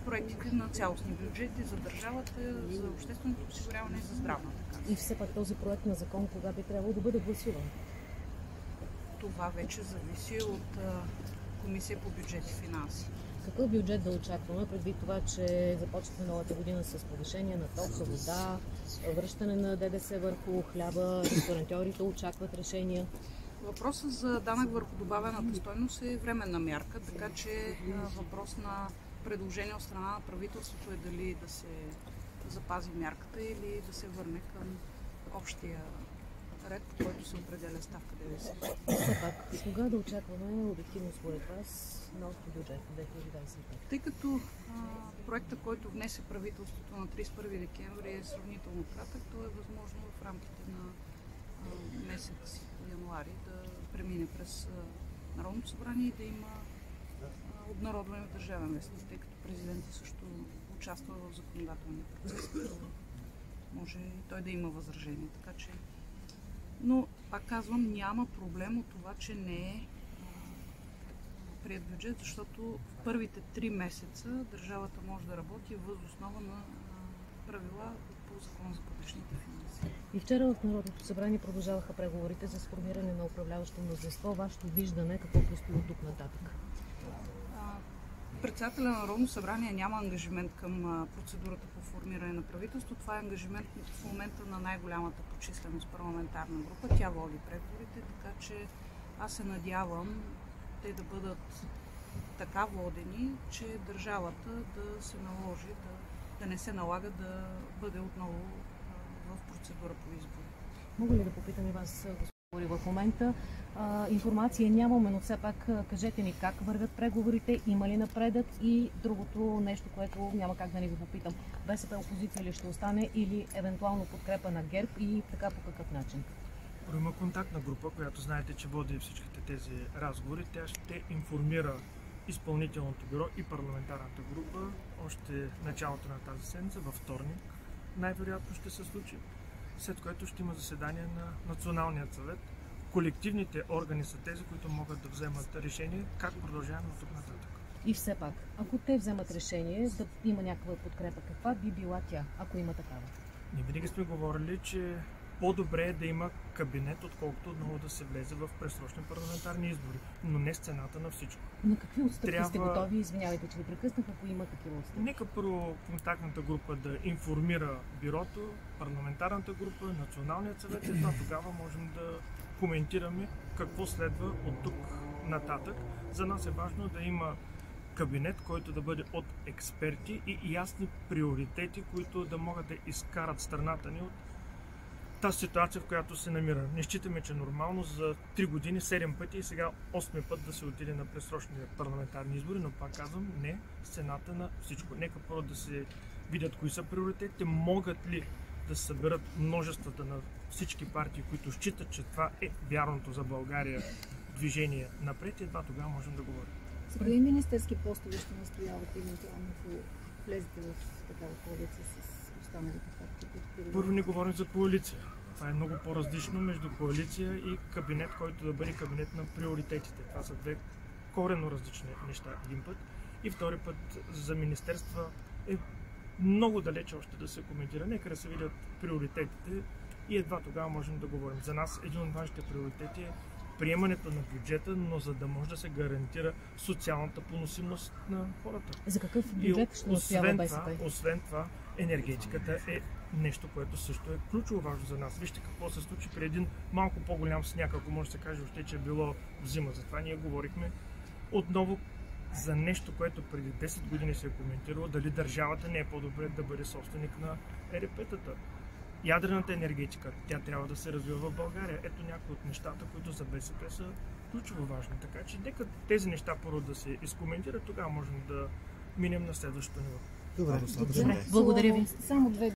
проектите на цялостни бюджети за държавата, за общественото осигуряване и за здравната каса. И все пак този проект на закон кога би трябвало да бъде гласуван? Това вече зависи от Комисия по бюджет и финанси. Какъв бюджет да очакваме, предвид това, че започваме новата година с повишение на тока, вода, връщане на ДДС върху хляба, ресторантьорите очакват решения? Въпросът за данък върху добавената стойност е временна мярка, така че въпрос на предложение от страна на правителството е дали да се запази мярката или да се върне към общия ред, по който се определя ставка ДДС. Все пак, кога да очакваме обективно според вас нов бюджет 2025? Тъй като проектът, който внесе правителството на 31 декември е сравнително кратък, то е възможно в рамките на месец януари да премине през Народното събрание и да има обнародване в Държавен вестник, тъй като президентът също участва в законодателния процес, като може и той да има възражение. Така че... Но, пак казвам, няма проблем от това, че не е приет бюджет, защото в първите 3 месеца държавата може да работи въз основа на правила по Закона за публичните финанси. И вчера в Народното събрание продължаваха преговорите за сформиране на управляващо мнозинство. Вашето виждане какво предстои от тук нататък? Председателя на Народното събрание няма ангажимент към процедурата по формиране на правителство. Това е ангажимент в момента на най-голямата по численост парламентарна група. Тя води преговорите, така че аз се надявам те да бъдат така водени, че държавата да се наложи, да не се налага да бъде отново в процедура по избори. Мога ли да попитам и вас, господин, в момента? Информация нямаме, но все пак кажете ни как вървят преговорите, има ли напредък и другото нещо, което няма как да не ви попитам. БСП опозиция ли ще остане или евентуално подкрепа на ГЕРБ и така по какъв начин? Има контактна група, която знаете, че води всичките тези разговори. Тя ще информира изпълнителното бюро и парламентарната група още началото на тази седмица, във вторник. Най-вероятно ще се случи, след което ще има заседание на Националният съвет. Колективните органи са тези, които могат да вземат решение как продължаваме от тук нататък. И все пак, ако те вземат решение да има някаква подкрепа, каква би била тя, ако има такава? Ние винаги сме говорили, че по-добре е да има кабинет, отколкото отново да се влезе в предсрочни парламентарни избори, но не с цената на всичко. На какви отстъпки сте готови? Извинявайте, че ви прекъснах, ако има такива отстъпки. Нека първо контактната група да информира бюрото, парламентарната група, Националният съвет, едва тогава можем да коментираме какво следва от тук нататък. За нас е важно да има кабинет, който да бъде от експерти и ясни приоритети, които да могат да изкарат страната ни от тази ситуация, в която се намира. Не считаме, че е нормално за 3 години, 7 пъти и сега 8 път да се отиде на предсрочни парламентарни избори, но пак казвам, не с цената на всичко. Нека първо да се видят кои са приоритетите, могат ли да се съберат множествата на всички партии, които считат, че това е вярното за България движение напред и едва тогава можем да говорим. С кои министерски постове ще настоявате евентуално, ако влезете в такава коалиция с останалите партии? Първо не говорим за коалиция. Това е много по-различно между коалиция и кабинет, който да бъде кабинет на приоритетите. Това са две коренно различни неща един път. И втори път за министерства е много далече още да се коментира. Нека да се видят приоритетите и едва тогава можем да говорим. За нас един от важните приоритети е приемането на бюджета, но за да може да се гарантира социалната поносимост на хората. За какъв бюджет ще настоява БСП? Освен това, енергетиката е нещо, което също е ключово важно за нас. Вижте какво се случи при един малко по-голям сняг, ако може да се каже още, че е било зима. Затова ние говорихме отново за нещо, което преди 10 години се е коментирало, дали държавата не е по-добре да бъде собственик на ЕРП-тата. Ядрената енергетика, тя трябва да се развива в България. Ето някои от нещата, които за БСП са ключово важни. Така че нека тези неща първо да се изкоментират, тогава можем да минем на следващото ниво. Добре. Благодаря ви. Само две